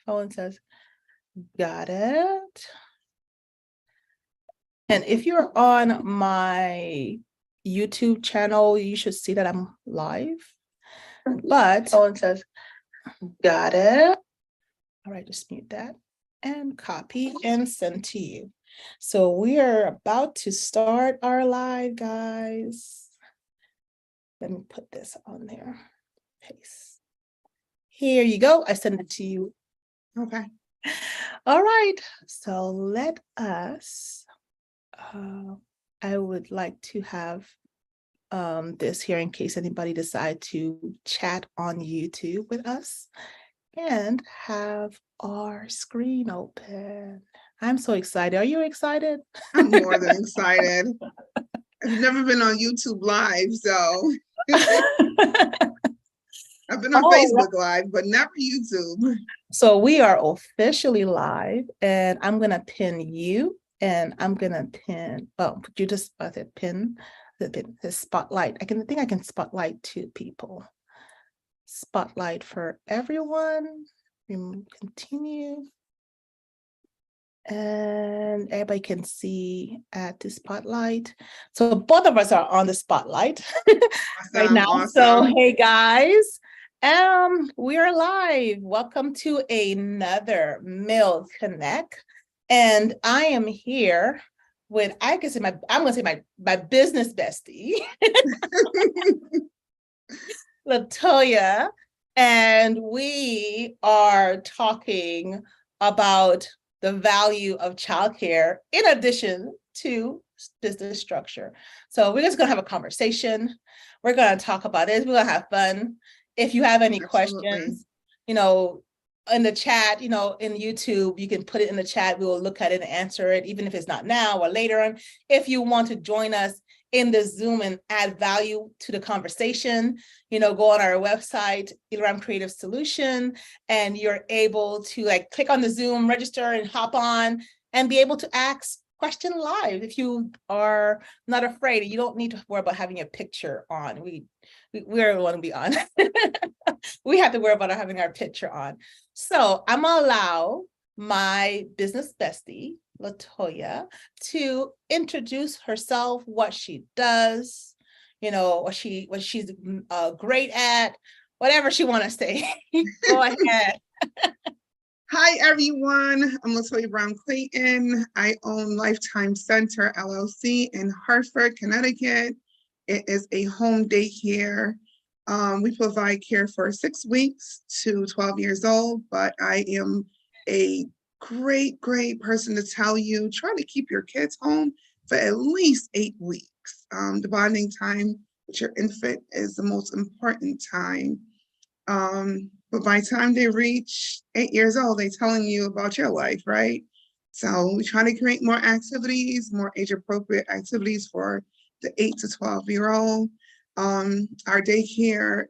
phone says, got it. And if you're on my YouTube channel, you should see that I'm live. But phone says, got it. All right, just mute that and copy and send to you. So we are about to start our live, guys. Let me put this on there. Paste. Here you go. I send it to you. Okay. All right. So let us, I would like to have this here in case anybody decide to chat on YouTube with us and have our screen open. I'm so excited. Are you excited? I'm more than excited. I've never been on YouTube Live, so I've been on Facebook Live, but never YouTube. So we are officially live, and I'm gonna pin you, and I'm gonna pin. Oh, you just pin the spotlight. I think I can spotlight 2 people. Spotlight for everyone. Continue. And everybody can see at the spotlight. So both of us are on the spotlight right now. Awesome. So hey guys, we are live. Welcome to another MilConnect, and I am here with I'm gonna say my business bestie, Latoya, and we are talking about the value of childcare in addition to business structure. So we're just gonna have a conversation. We're gonna talk about it. We're gonna have fun. If you have any questions, in the chat, in YouTube, you can put it in the chat. We will look at it and answer it, even if it's not now or later on. If you want to join us in the Zoom and add value to the conversation, go on our website, Elam Creative Solution, and you're able to click on the Zoom, register and hop on and be able to ask question live. If you are not afraid, you don't need to worry about having a picture on. We want to be on. We have to worry about having our picture on. So I'm gonna allow my business bestie, Latoya, to introduce herself, what she does, what she's great at, whatever she want to say. Go ahead. Hi, everyone. I'm Latoya Brown-Clayton. I own Lifetime Center, LLC in Hartford, Connecticut. It is a home daycare. We provide care for 6 weeks to 12 years old, but I am a great person to tell you, try to keep your kids home for at least 8 weeks. The bonding time with your infant is the most important time. But by the time they reach 8 years old, they're telling you about your life, right? So we try to create more activities, more age-appropriate activities for the 8 to 12-year-old. Our daycare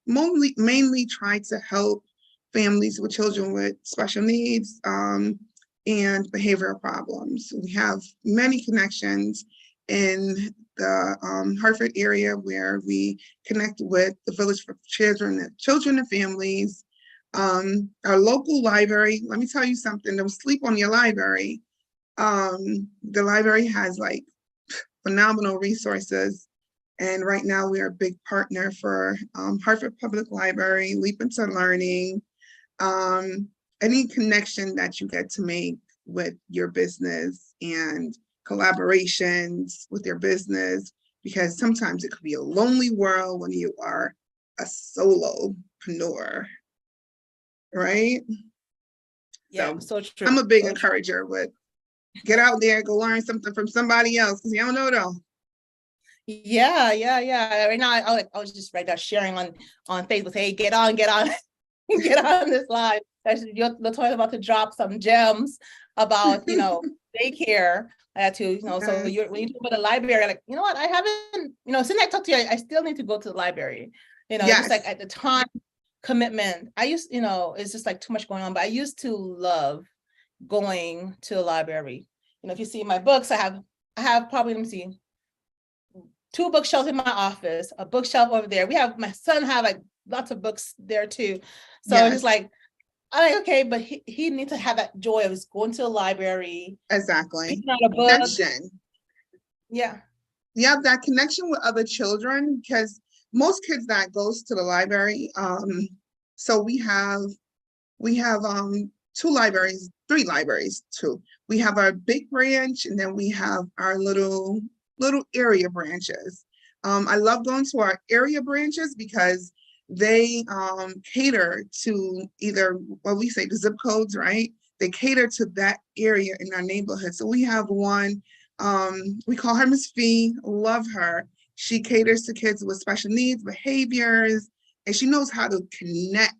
mainly try to help families with children with special needs and behavioral problems. We have many connections in the Hartford area where we connect with the Village for Children and Families. Our local library, let me tell you something, don't sleep on your library. The library has phenomenal resources. And right now we are a big partner for Hartford Public Library, Leap into Learning, any connection that you get to make with your business and collaborations with your business, because sometimes it could be a lonely world when you are a solopreneur, right? Yeah, so true. I'm a big encourager with get out there, go learn something from somebody else, because you don't know though. Yeah. Right now, I was just right now sharing on Facebook. Hey, get on, get on this live. Latoya about to drop some gems about daycare. To so when you talk about the library, like what, I haven't since I talked to you, I still need to go to the library. Yes. Just at the time commitment. I used it's just too much going on, but I used to love going to the library. If you see my books, I have probably, let me see, 2 bookshelves in my office, a bookshelf over there. My son have lots of books there too. So yes. It's just I'm like, okay, but he needs to have that joy of just going to the library, Exactly. picking out a book. Connection. Yeah. Yeah, that connection with other children, because most kids that goes to the library, so we have two libraries, three libraries too. We have our big branch, and then we have our little area branches. I love going to our area branches because they cater to either what we say the zip codes, right? They cater to that area in our neighborhood. So we have one, we call her Miss Fee, love her. She caters to kids with special needs, behaviors, and she knows how to connect.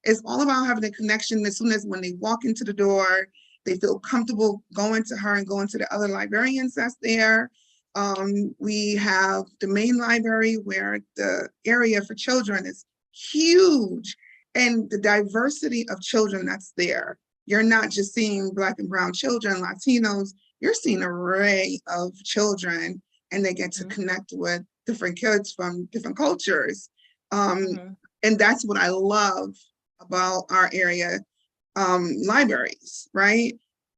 It's all about having a connection. As soon as when they walk into the door, they feel comfortable going to her and going to the other librarians that's there. We have the main library where the area for children is huge, and the diversity of children that's there. You're not just seeing Black and brown children, Latinos, you're seeing an array of children, and they get to connect with different kids from different cultures. And that's what I love about our area libraries, right?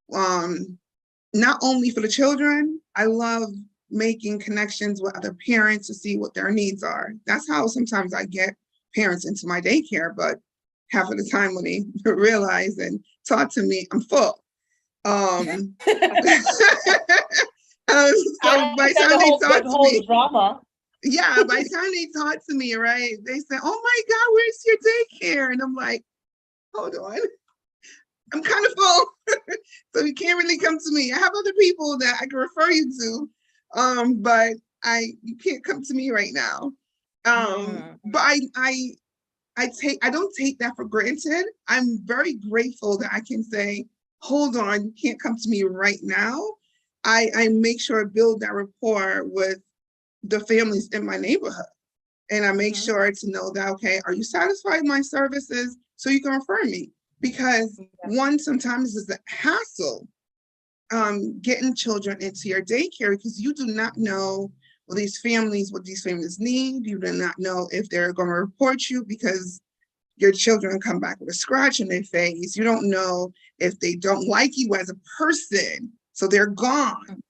Not only for the children, I love making connections with other parents to see what their needs are. That's how sometimes I get parents into my daycare, but half of the time when they realize and talk to me, I'm full. So by the time they talk to me, drama. yeah, by the time they talk to me, right, they say, "Oh my God, where's your daycare?" And I'm like, hold on, I'm kind of full. So you can't really come to me. I have other people that I can refer you to, but you can't come to me right now. But I don't take that for granted. I'm very grateful that I can say, hold on, you can't come to me right now. I make sure I build that rapport with the families in my neighborhood. And I make sure to know that, okay, are you satisfied with my services? So you can refer me. Because one, sometimes is a hassle getting children into your daycare because you do not know what these families need. You do not know if they're going to report you because your children come back with a scratch in their face. You don't know if they don't like you as a person, so they're gone.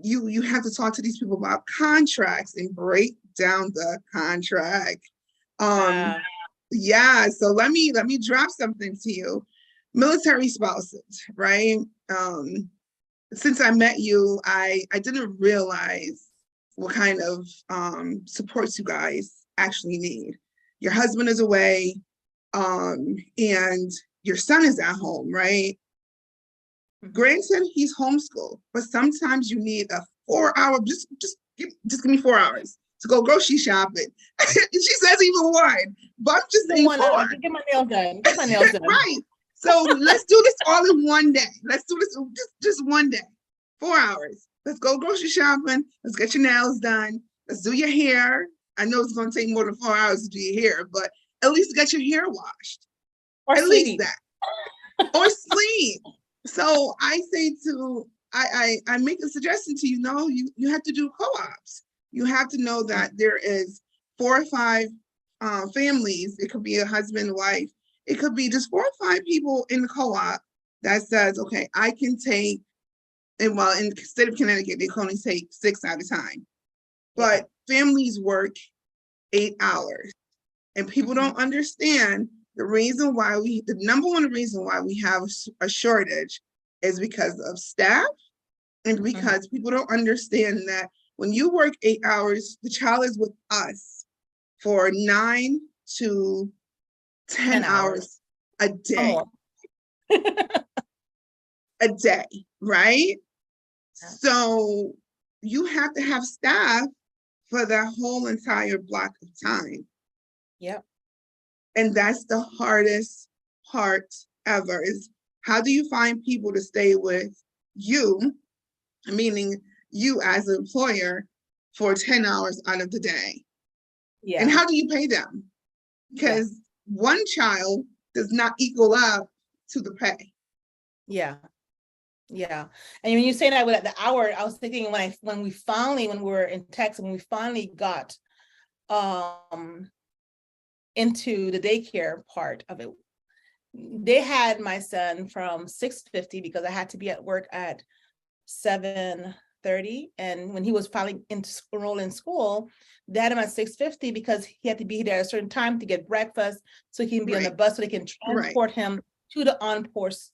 You have to talk to these people about contracts and break down the contract. Yeah, so let me drop something to you. Military spouses, right? Since I met you, I didn't realize what kind of supports you guys actually need. Your husband is away, and your son is at home, right? Granted, he's homeschooled, but sometimes you need a 4-hour, just give me 4 hours to go grocery shopping. She says even one, but I'm just saying 4. Get my nails done. Get my nails done. Right. So let's do this all in one day. Let's do this just one day. 4 hours. Let's go grocery shopping. Let's get your nails done. Let's do your hair. I know it's going to take more than 4 hours to do your hair, but at least get your hair washed. Or at sleep. least that. Or sleep. So I say I make a suggestion to you. No, you have to do co-ops. You have to know that there is 4 or 5 families. It could be a husband, wife. It could be just 4 or 5 people in the co-op that says, okay, I can take, and well, in the state of Connecticut, they can only take 6 at a time. But families work 8 hours. And people don't understand the reason why the number one reason why we have a shortage is because of staff and because people don't understand that when you work 8 hours, the child is with us for 9 to 10 hours a day. A day, right? So you have to have staff for that whole entire block of time. Yep. And that's the hardest part ever, is how do you find people to stay with you, meaning you as an employer, for 10 hours out of the day? Yeah. And how do you pay them? Because one child does not equal up to the pay. Yeah. Yeah. And when you say that with the hour, I was thinking when we were in Texas, when we finally got into the daycare part of it, they had my son from 6:50 because I had to be at work at 7:30. And when he was finally enrolled in school, they had him at 6:50 because he had to be there at a certain time to get breakfast so he can be on the Right. bus so they can Right. transport him to the on-post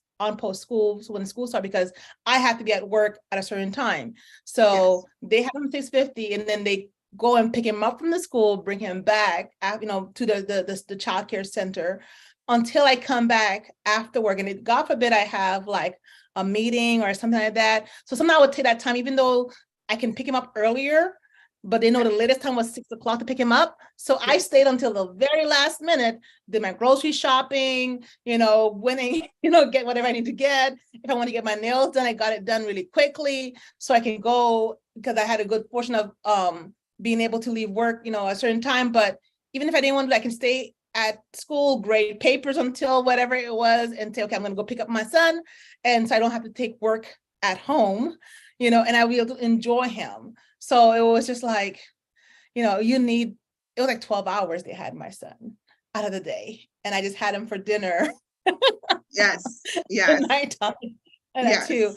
school when school starts, because I have to be at work at a certain time. So they have him at 6:50, and then they go and pick him up from the school, bring him back, to the childcare center until I come back after work. And God forbid I have like a meeting or something like that. So sometimes I would take that time, even though I can pick him up earlier, but they know the latest time was 6 o'clock to pick him up. So I stayed until the very last minute, did my grocery shopping, winning, get whatever I need to get. If I want to get my nails done, I got it done really quickly so I can go, because I had a good portion of being able to leave work, a certain time. But even if I didn't want to, I can stay at school, grade papers until whatever it was, and say, okay, I'm going to go pick up my son. And so I don't have to take work at home, and I will able to enjoy him. So it was just like, it was like 12 hours they had my son out of the day. And I just had him for dinner. Yes. At nighttime. And that too.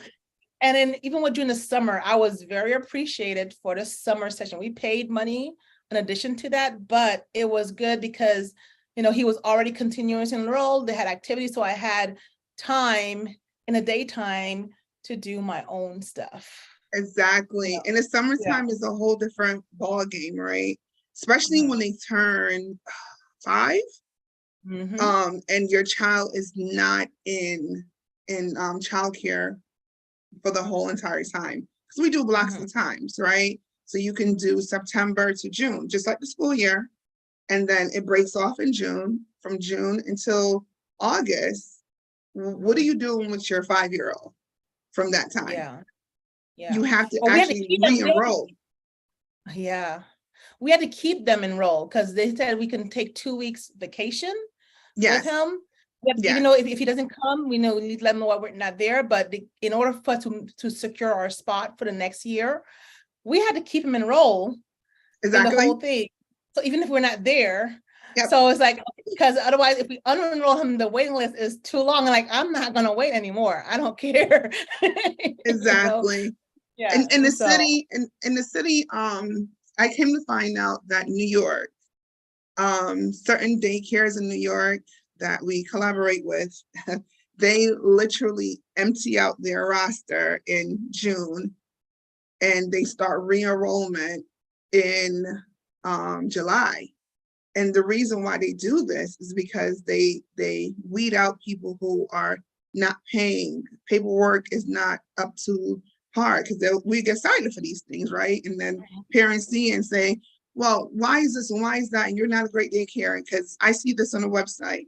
And then even during the summer, I was very appreciated for the summer session. We paid money in addition to that, but it was good because, he was already continuously enrolled. They had activities. So I had time in the daytime to do my own stuff. Exactly. And the summertime is a whole different ball game, right? Especially when they turn 5. And your child is not in childcare for the whole entire time. Because we do blocks of times, right? So you can do September to June, just like the school year. And then it breaks off in June, from June until August. What are you doing with your 5-year-old from that time? Yeah. You have to actually re-enroll. Yeah. We had to keep them enrolled because they said we can take 2 weeks vacation with him. Even though if he doesn't come, we know we need to let him know why we're not there. But in order for us to secure our spot for the next year, we had to keep him enrolled in the whole thing. So even if we're not there, so it's like, because otherwise, if we unenroll him, the waiting list is too long. Like, I'm not going to wait anymore. I don't care. Exactly. Yeah. In the city, I came to find out that New York, certain daycares in New York that we collaborate with, they literally empty out their roster in June and they start re-enrollment in July. And the reason why they do this is because they weed out people who are not paying. Paperwork is not up to par, because we get cited for these things, right? And then parents see and say, well, why is this and why is that? And you're not a great daycare because I see this on the website.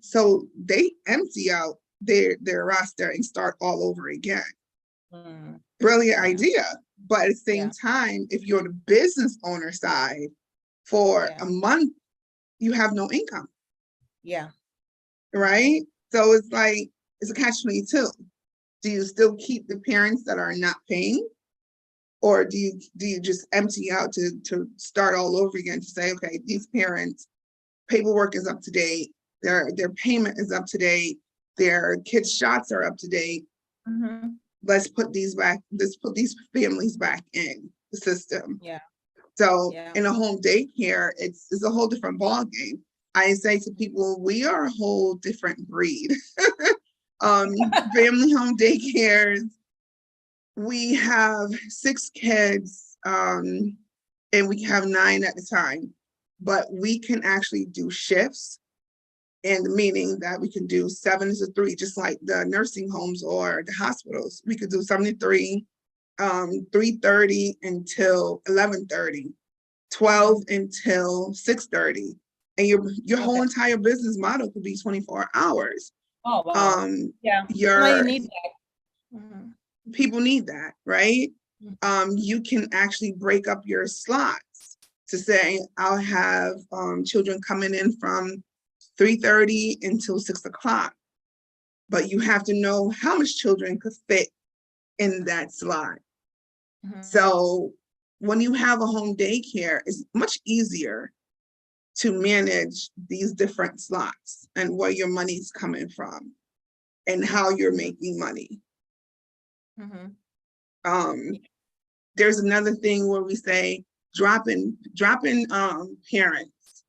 So they empty out their roster and start all over again. Brilliant idea. But at the same time, if you're the business owner side, for a month, you have no income. Right? So it's like, it's a catch-22. Do you still keep the parents that are not paying? Or do you just empty out to start all over again to say, okay, these parents, paperwork is up to date, their payment is up to date, their kids' shots are up to date. Let's put these families back in the system. So in a home daycare, it's a whole different ball game. I say to people, we are a whole different breed. Family home daycares, we have 6 kids, and we have 9 at the time, but we can actually do shifts, and meaning that we can do 7 to 3, just like the nursing homes or the hospitals. We could do 7 to 3, 3:30 until 11:30, 12 until 6:30, and your whole entire business model could be 24 hours. Oh, wow. You need that. People need that, right? You can actually break up your slots to say, I'll have children coming in from 3:30 until 6 o'clock, but you have to know how much children could fit in that slot. So when you have a home daycare, it's much easier to manage these different slots and where your money's coming from and how you're making money. There's another thing where we say drop in parents.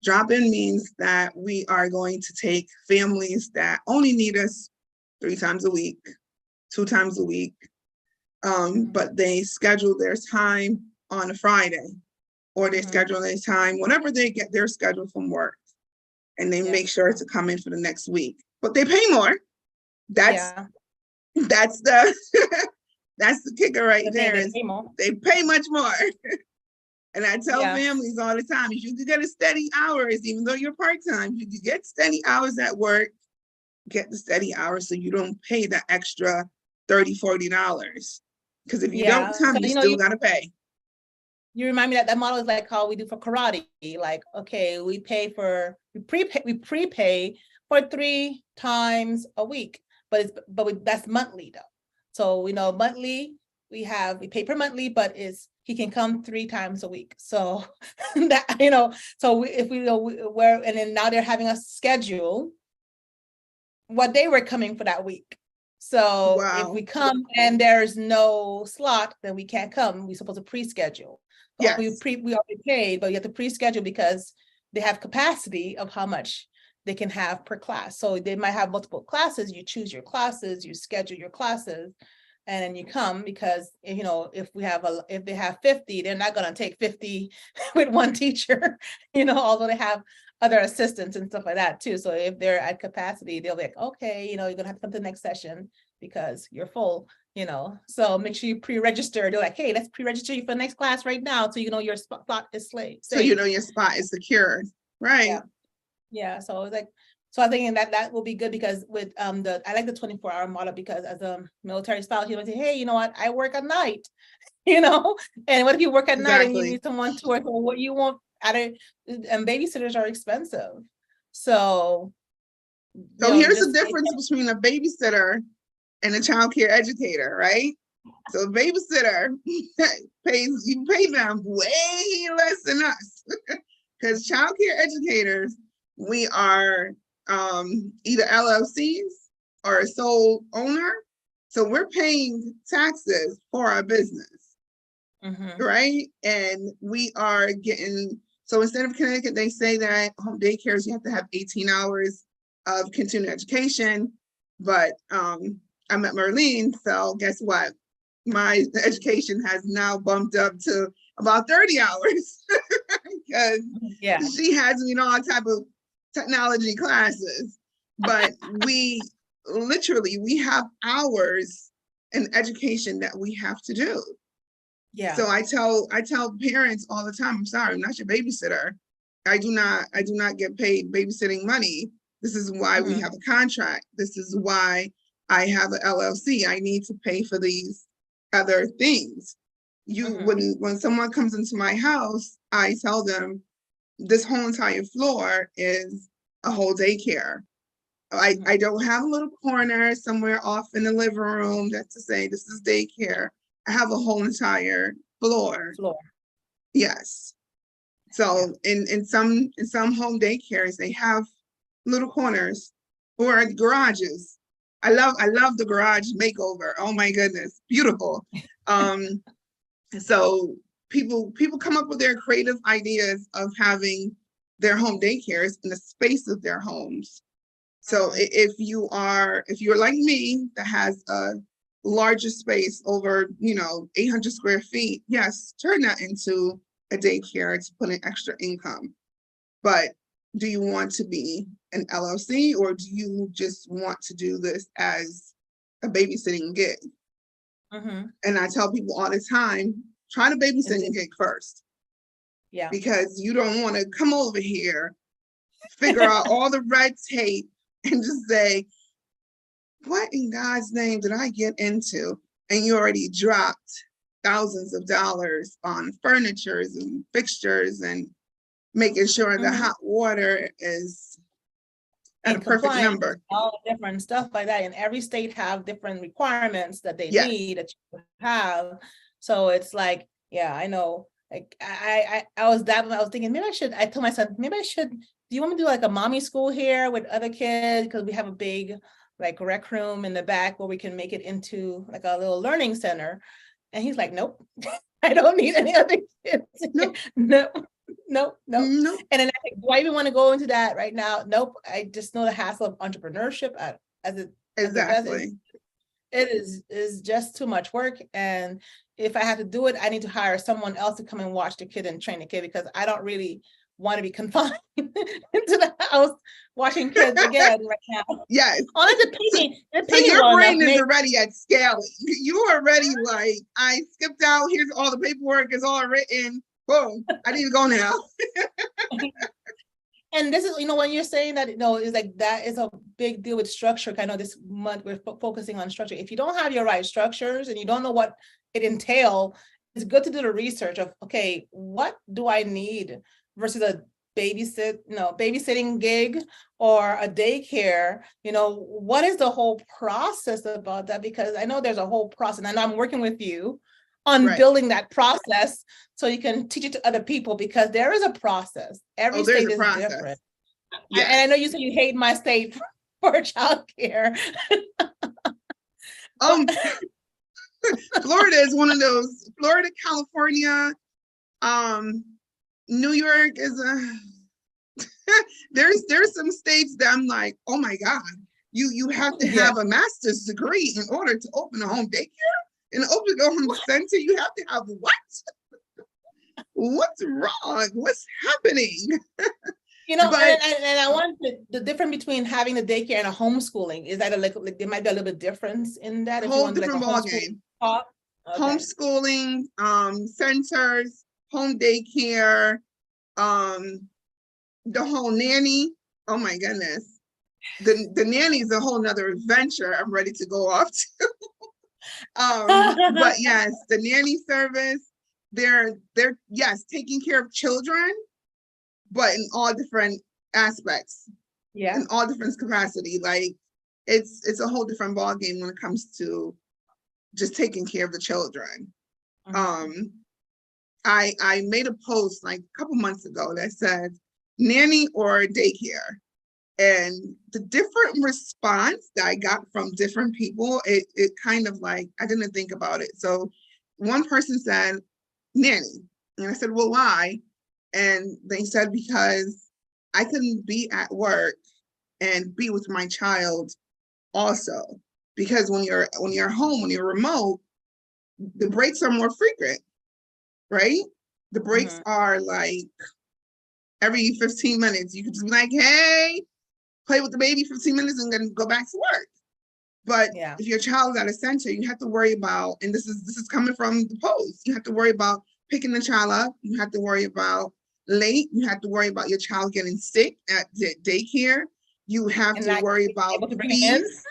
Drop in means that we are going to take families that only need us 3 times a week, 2 times a week, but they schedule their time on a Friday, or they schedule their time whenever they get their schedule from work, and they make sure to come in for the next week. But they pay more. That's the that's the kicker right there. Is they pay much more. And I tell families all the time, if you could get a steady hours, even though you're part-time, you could get steady hours at work, get the steady hours so you don't pay the extra $30, $40. Because if you don't come, you still gotta pay. You remind me that model is like how we do for karate. Like, okay, we prepay for 3 times a week, but that's monthly though. So we know monthly we pay per monthly, but he can come 3 times a week. So that, so if we know where, and then now they're having us schedule what they were coming for that week. So if we come and there's no slot, then we can't come. We're supposed to pre-schedule. Yes. We already paid, but you have to pre-schedule because they have capacity of how much they can have per class. So they might have multiple classes. You choose your classes, you schedule your classes, and then you come, because if they have 50, they're not going to take 50 with one teacher, although they have other assistants and stuff like that too. So if they're at capacity, they'll be like, okay, you're going to have to come to the next session because you're full, so make sure you pre-register. They're like, hey, let's pre-register you for the next class right now, so your spot is safe. So your spot is secured, right? Yeah. So it's like, so I'm thinking that will be good, because with I like the 24-hour model, because as a military spouse, you would say, hey, you know what, I work at night, and what if you work at night and you need someone to work, or what you want and babysitters are expensive. So here's the difference between a babysitter and a child care educator, right? So a babysitter you pay them way less than us, because child care educators, we are either LLCs or a sole owner. So we're paying taxes for our business, right? And we are getting, so instead of Connecticut, they say that home daycares, you have to have 18 hours of continuing education. But I'm at Merlene, so guess what? My education has now bumped up to about 30 hours because she has me in all type of technology classes. But we have hours in education that we have to do. Yeah. So I tell parents all the time, I'm sorry, I'm not your babysitter. I do not get paid babysitting money. This is why we have a contract. This is why I have an LLC. I need to pay for these other things. When someone comes into my house, I tell them this whole entire floor is a whole daycare. I don't have a little corner somewhere off in the living room that's to say this is daycare. I have a whole entire floor. Yes. So in some home daycares, they have little corners or garages. I love the garage makeover. Oh my goodness, beautiful. So people come up with their creative ideas of having their home daycares in the space of their homes. So if you're like me, that has a larger space over 800 square feet, yes, turn that into a daycare to put in extra income. But do you want to be an LLC, or do you just want to do this as a babysitting gig? And I tell people all the time, try to babysitting gig first. Yeah. Because you don't want to come over here, figure out all the red tape, and just say, what in God's name did I get into? And you already dropped thousands of dollars on furnitures and fixtures and making sure the hot water is at a perfect number. All different stuff like that. And every state have different requirements that they need that you have. So it's like, yeah, I know Like I was dabbling. I was thinking maybe I should. I told my son maybe I should. Do you want me to do like a mommy school here with other kids? Because we have a big like rec room in the back where we can make it into like a little learning center. And he's like, nope, I don't need any other kids. Nope. No, no, no. Nope. And then I think, do I even want to go into that right now? Nope. I just know the hassle of entrepreneurship as it Exactly. it is just too much work. And if I have to do it, I need to hire someone else to come and watch the kid and train the kid, because I don't really want to be confined into the house watching kids again right now. Yes. Honestly, So your brain is already at scaling. You already like, I skipped out. Here's all the paperwork. It's all written. Boom. I need to go now. And this is, when you're saying that, it's like that is a big deal with structure. I know this month we're focusing on structure. If you don't have your right structures and you don't know what it entails, it's good to do the research of, okay, what do I need versus a babysitting gig or a daycare. What is the whole process about that? Because I know there's a whole process, and I'm working with you on building that process so you can teach it to other people, because there is a process. Every state is different. Yes. And I know you said you hate my state for childcare. Florida is one of those. Florida, California, New York is there's some states that I'm like, oh my God, you have to have a master's degree in order to open a home daycare and open a home center. You have to have what? What's wrong? What's happening? And I want the difference between having the daycare and a homeschooling. Is that there might be a little bit difference in that? If whole different ballgame. Okay. Homeschooling, centers, home daycare, the whole nanny. Oh my goodness. The nanny is a whole nother adventure I'm ready to go off to. But yes, the nanny service, they're taking care of children, but in all different aspects. Yeah. In all different capacity. Like it's a whole different ballgame when it comes to just taking care of the children. Mm-hmm. I made a post like a couple months ago that said nanny or daycare, and the different response that I got from different people, it kind of like, I didn't think about it. So one person said nanny, and I said, well, why? And they said, because I can be at work and be with my child also, because when you're home, when you're remote, the breaks are more frequent, right? The breaks are like every 15 minutes. You could just be like, hey, play with the baby 15 minutes and then go back to work. But if your child is at a center, you have to worry about, and this is coming from the post, you have to worry about picking the child up. You have to worry about late. You have to worry about your child getting sick at daycare. You have to worry about fees.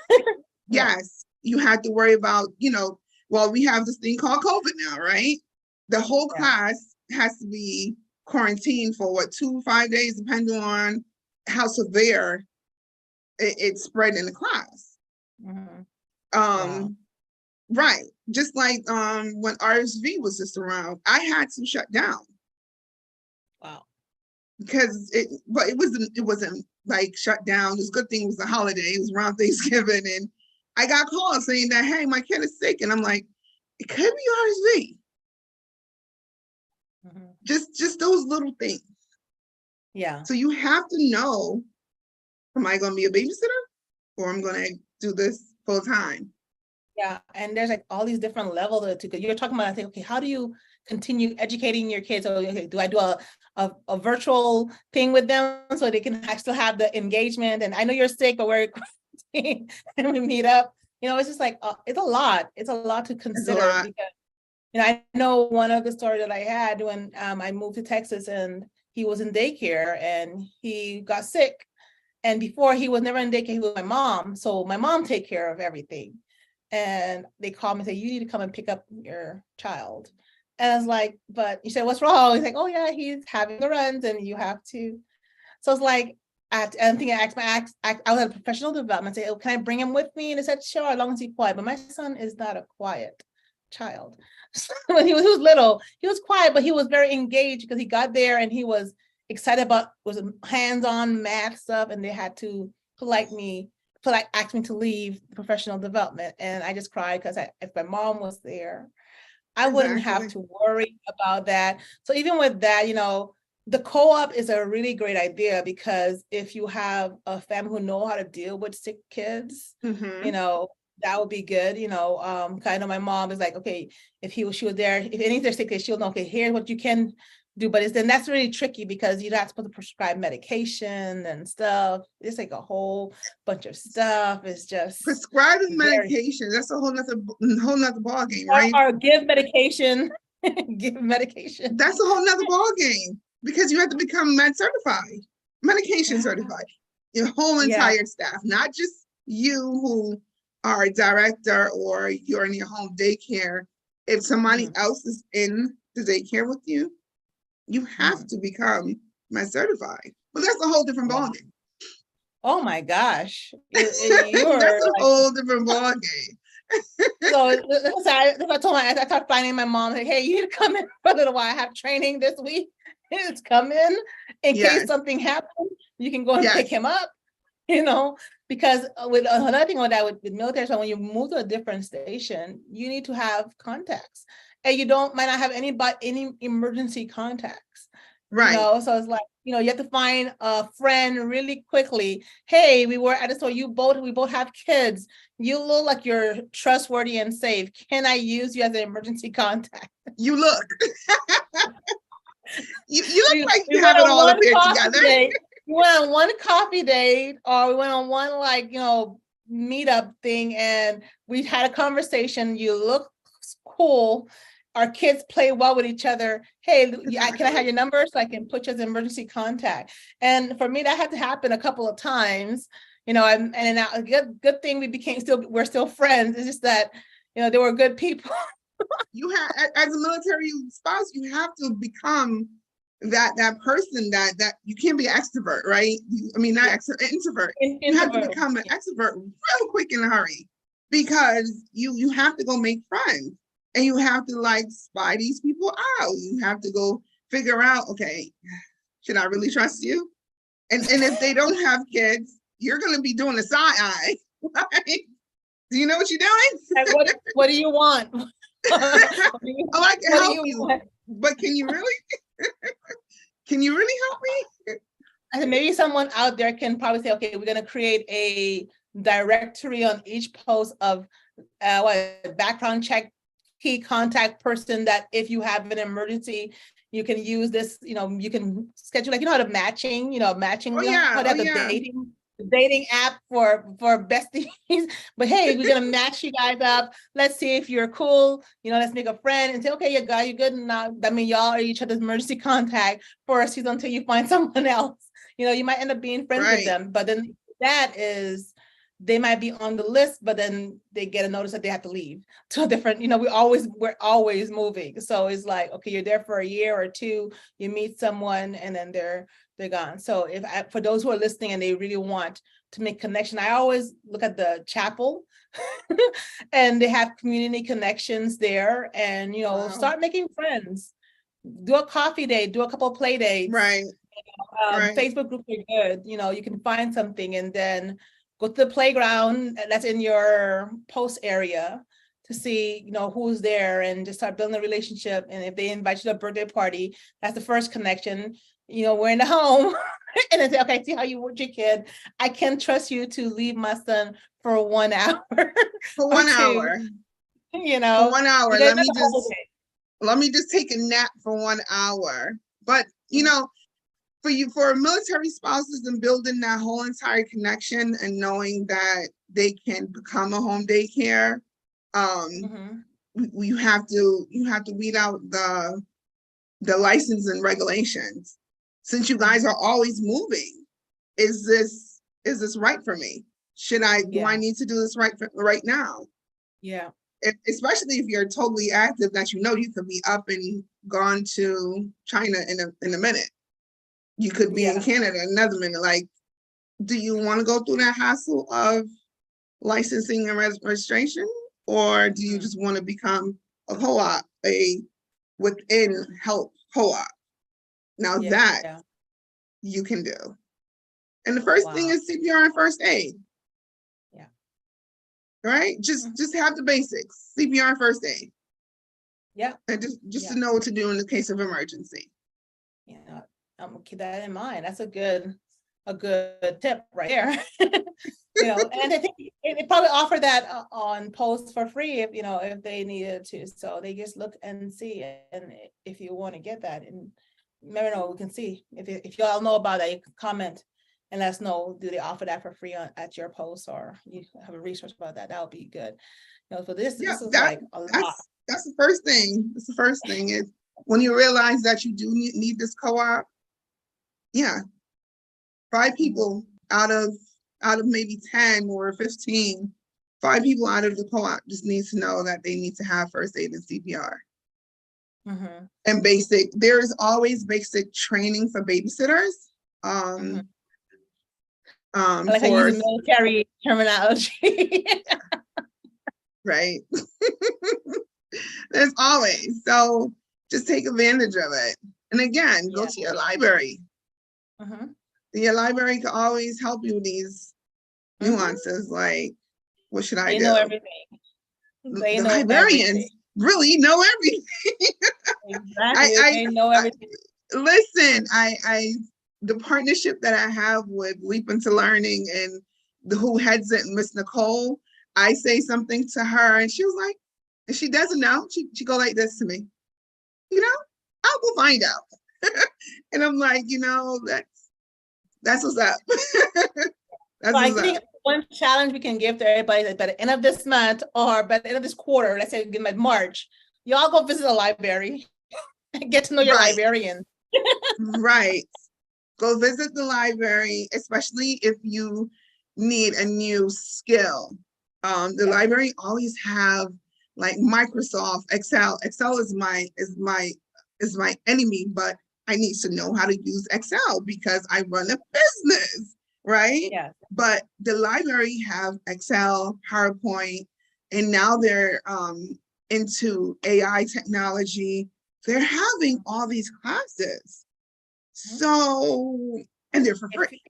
Yes, you have to worry about, well, we have this thing called COVID now, right? The whole class has to be quarantined for 2 to 5 days, depending on how severe it's spread in the class. Mm-hmm. Right. Just like when RSV was just around, I had to shut down. Wow. Because it wasn't like shut down. This good thing was the holiday. It was around Thanksgiving, and I got calls saying that, hey, my kid is sick, and I'm like, it could be RSV. Mm-hmm. Just those little things. Yeah. So you have to know, am I going to be a babysitter, or I'm going to do this full time? Yeah, and there's like all these different levels to. You're talking about, I think, okay, how do you continue educating your kids? So, okay, do I do a virtual thing with them so they can still have the engagement? And I know you're sick, but we're and we meet up. It's just like it's a lot. It's a lot to consider because I know one of the stories that I had when I moved to Texas, and he was in daycare and he got sick. And before, he was never in daycare. He was with my mom, so my mom take care of everything. And they called me and said, you need to come and pick up your child. And I was like, but you said, what's wrong? He's like, oh yeah, he's having the runs and you have to. So it's like, I think I was at a professional development, say, oh, can I bring him with me? And I said, sure, as long as he's quiet. But my son is not a quiet child. So when he was little, he was quiet, but he was very engaged because he got there and he was excited about was hands-on math stuff, and they had to ask me to leave professional development, and I just cried because if my mom was there, I wouldn't have to worry about that. So even with that, the co-op is a really great idea, because if you have a family who know how to deal with sick kids, that would be good. Kind of my mom is like, okay, if she was there, if any of their sick kids, she'll know, okay, here's what you can do. But then that's really tricky, because you're not supposed to prescribe medication and stuff. It's like a whole bunch of stuff. It's just prescribing medication. That's a whole nother ball game, right? Or give medication. Give medication. That's a whole nother ball game, because you have to become medication certified. Your whole entire staff, not just you who are a director or you're in your home daycare. If somebody else is in the daycare with you, you have to become med certified. But that's a whole different ballgame. Oh my gosh. That's a whole different ballgame. So I started finding my mom, like, hey, you need to come in for a little while. I have training this week. It's come in case something happens. You can go and pick him up, because with another thing with that, with military, so when you move to a different station, you need to have contacts, and you might not have any emergency contacts. Right. So it's like, you have to find a friend really quickly. Hey, we were at a store. We both have kids. You look like you're trustworthy and safe. Can I use you as an emergency contact? You look. you look like you have it all up here together. We went on one coffee date, or we went on one meetup thing, and we had a conversation. You look cool. Our kids play well with each other. Hey, can I have your number so I can put you as an emergency contact? And for me, that had to happen a couple of times, and a good thing we're still friends. It's just that, they were good people. You have, as a military spouse, you have to become that person that you can't be an extrovert, right? Introvert. You have to become an extrovert real quick in a hurry, because you have to go make friends. And you have to spy these people out. You have to go figure out, okay, should I really trust you? And if they don't have kids, you're going to be doing a side eye. Right? Do you know what you're doing? What do you want? I can help you, but can you really? Can you really help me? And maybe someone out there can probably say, okay, we're going to create a directory on each post of background check key contact person, that if you have an emergency, you can use this, you can schedule, how to matching, the dating app for besties. But hey, we're gonna match you guys up. Let's see if you're cool. Let's make a friend and say, okay, you guys, you're good enough. That means y'all are each other's emergency contact for a season until you find someone else. You might end up being friends with them, but then they might be on the list, but then they get a notice that they have to leave to a different, we're always moving. So it's like, okay, you're there for a year or two, you meet someone, and then they're gone. So for those who are listening and they really want to make connection, I always look at the chapel and they have community connections there, and, start making friends, do a coffee date, do a couple of play dates. Right. Facebook groups are good. You can find something, and then go to the playground that's in your post area to see, who's there, and just start building a relationship. And if they invite you to a birthday party, that's the first connection. We're in the home and then say, okay, see how you work your kid. I can trust you to leave my son for 1 hour. For 1 hour. For 1 hour. Let me just take a nap for 1 hour. But, for military spouses and building that whole entire connection and knowing that they can become a home daycare, you have to weed out the license and regulations. Since you guys are always moving, is this right for me? Do I need to do this right now? Yeah. Especially if you're totally active, that you could be up and gone to China in a minute. You could be in Canada in another minute. Do you want to go through that hassle of licensing and registration, or do you just want to become a co-op, a within help co-op. Now that you can do. And the first thing is CPR and first aid. Yeah. Right? Just have the basics, CPR and first aid. Yeah. And just to know what to do in the case of emergency. Yeah, I'm gonna keep that in mind. That's a good tip right there. And I think they probably offer that on posts for free if they needed to. So they just look and see, and if you want to get that, and never know, we can see if y'all know about that, you can comment and let us know. Do they offer that for free at your post, or you have a resource about that? That would be good. So this is like a lot. That's the first thing. That's the first thing is when you realize that you do need this co-op. Yeah, 5 people out of maybe 10 or 15, 5 people out of the co-op just need to know that they need to have first aid and CPR. And there's always basic training for babysitters. Like I use military terminology. Right. There's always, so just take advantage of it. And again, go to your library. Your library can always help you with these nuances, like, what should I do? They know everything. The librarians really know everything. Exactly. They know everything. Listen, the partnership that I have with Leap Into Learning and who heads it, Miss Nicole, I say something to her and she was like, and she doesn't know, she go like this to me, I'll go find out. And I'm like, that's what's up. I think one challenge we can give to everybody is by the end of this month or by the end of this quarter, let's say by March, y'all go visit the library and get to know your librarian. Right. Go visit the library, especially if you need a new skill. The library always have like Microsoft, Excel. Excel is my enemy, but I need to know how to use Excel because I run a business, right? Yeah. But the library have Excel, PowerPoint, and now they're into AI technology. They're having all these classes. So, and they're for free.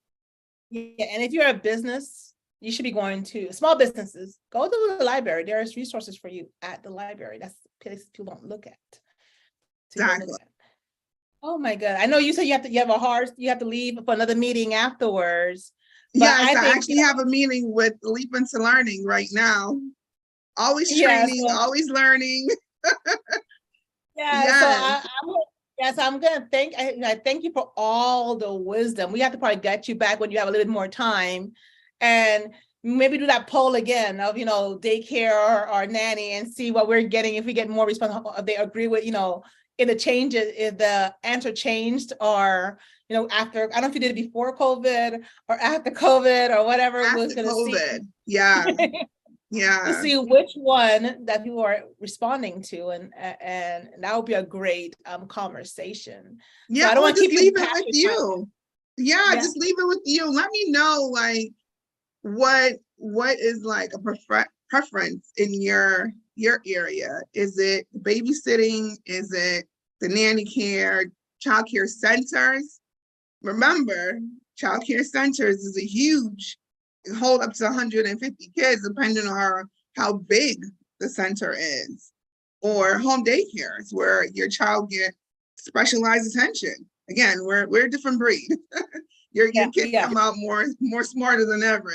Yeah, and if you're a business, you should be going to small businesses. Go to the library. There's resources for you at the library. That's places people don't look at. Exactly. Oh my God! I know you said you have to leave for another meeting afterwards. Yes, I actually have a meeting with Leap Into Learning right now. Always training, always learning. So I'm gonna thank you for all the wisdom. We have to probably get you back when you have a little bit more time, and maybe do that poll again of daycare or nanny and see what we're getting. If we get more response, if they agree with if the answer changed or after. I don't know if you did it before COVID or after COVID or whatever. After COVID, yeah. Yeah. To see which one that people are responding to, and that would be a great conversation. Yeah, so I don't want to leave it with you. Yeah, just leave it with you. Let me know like what is like a preference in your area. Is it babysitting? Is it the nanny care, child care centers? Remember, child care centers is a huge, hold up to 150 kids, depending on how big the center is. Or home daycares where your child gets specialized attention. Again, we're a different breed. Your kids come out more smarter than ever.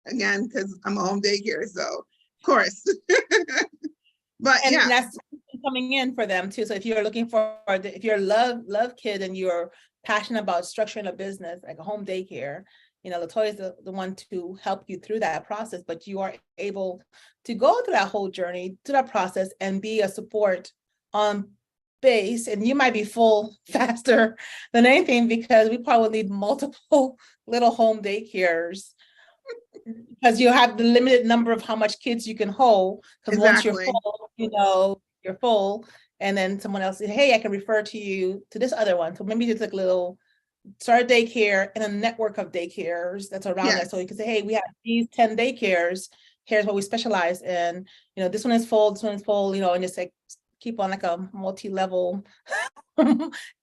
Again, because I'm a home daycare, so of course. But that's coming in for them too. So if you're looking for, if you're a love kid and you're passionate about structuring a business like a home daycare, Latoya is the one to help you through that process, but you are able to go through that whole journey, to that process, and be a support on base. And you might be full faster than anything because we probably need multiple little home daycares because you have the limited number of how much kids you can hold. Because once you're full, you're full. And then someone else said, hey, I can refer to you to this other one. So maybe just like a little start a daycare and a network of daycares that's around that. So you can say, hey, we have these 10 daycares. Here's what we specialize in. This one is full, and just like keep on like a multi-level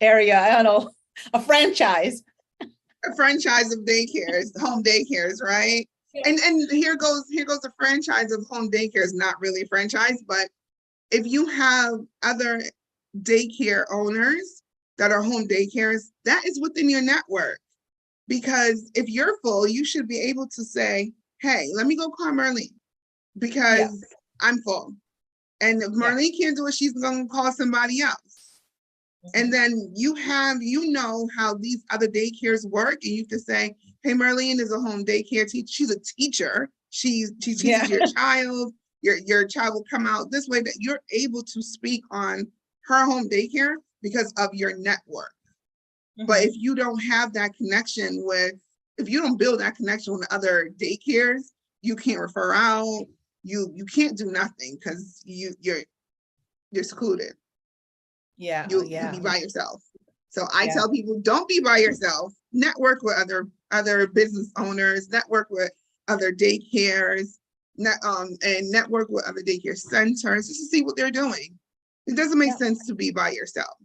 area. I don't know, a franchise. A franchise of daycares, home daycares, right? Yeah. And here goes a franchise of home daycares, not really a franchise, but if you have other daycare owners that are home daycares, that is within your network. Because if you're full, you should be able to say, hey, let me go call Marlene because I'm full. And if Marlene can't do it, she's going to call somebody else. And then you know how these other daycares work, and you can say, hey, Marlene is a home daycare teacher. She's a teacher. She teaches your child. Your child will come out this way, that you're able to speak on her home daycare because of your network. But if you don't have that connection if you don't build that connection with other daycares, you can't refer out. You can't do nothing because you're secluded. You'll be by yourself. So I tell people, don't be by yourself. Network with other business owners. Network with other daycares. And network with other daycare centers just to see what they're doing. It doesn't make sense to be by yourself.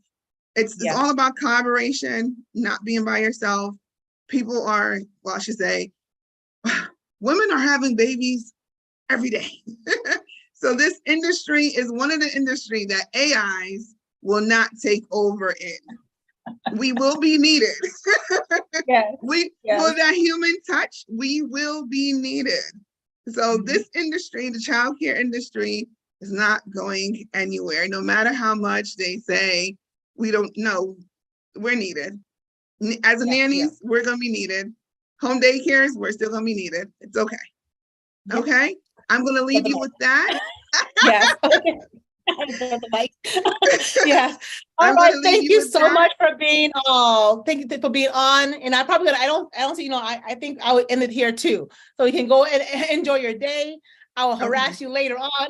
It's all about collaboration, not being by yourself. People are, well, I should say, women are having babies every day. So this industry is one of the industry that AIs will not take over in. We will be needed. For that human touch, we will be needed. So this industry, the childcare industry, is not going anywhere. No matter how much they say, we don't know, we're needed. As a nannies, we're going to be needed. Home daycares, we're still going to be needed. It's okay. Okay? I'm going to leave you with that. Yes. Yeah. All right. Thank you so much for being thank you for being on. And I don't see, I think I would end it here too. So you can go and enjoy your day. I will harass you later on.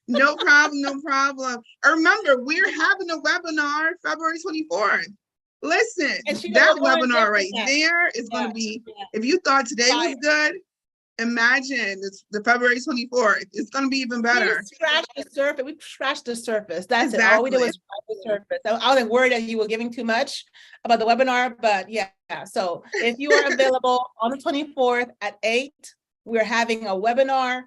No problem, no problem. Remember, we're having a webinar February 24th. Listen, that webinar right there is going to be, if you thought today was good, imagine it's the February 24th. It's going to be even better. We scratched the surface. That's it. All we did was scratch the surface. I wasn't worried that you were giving too much about the webinar, but so if you are available on the 24th at 8, we're having a webinar,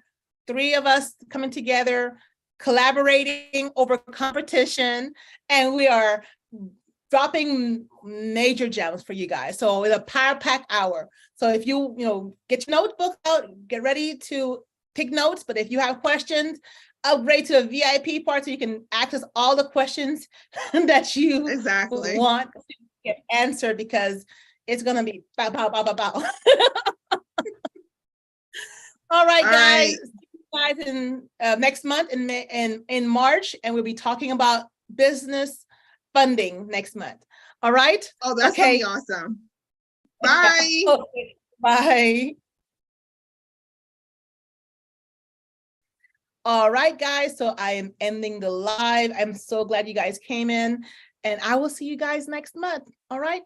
3 of us coming together, collaborating over competition, and we are dropping major gems for you guys. So it's a power pack hour. So if you get your notebook out, get ready to take notes. But if you have questions, upgrade to a VIP part so you can access all the questions that you want to get answered, because it's gonna be bow, bow, bow, bow, bow. All right, guys. See you guys in next month in March, and we'll be talking about business funding next month. All right. Oh, that's gonna be awesome. Bye. Okay. Bye. All right, guys. So I am ending the live. I'm so glad you guys came in, and I will see you guys next month. All right.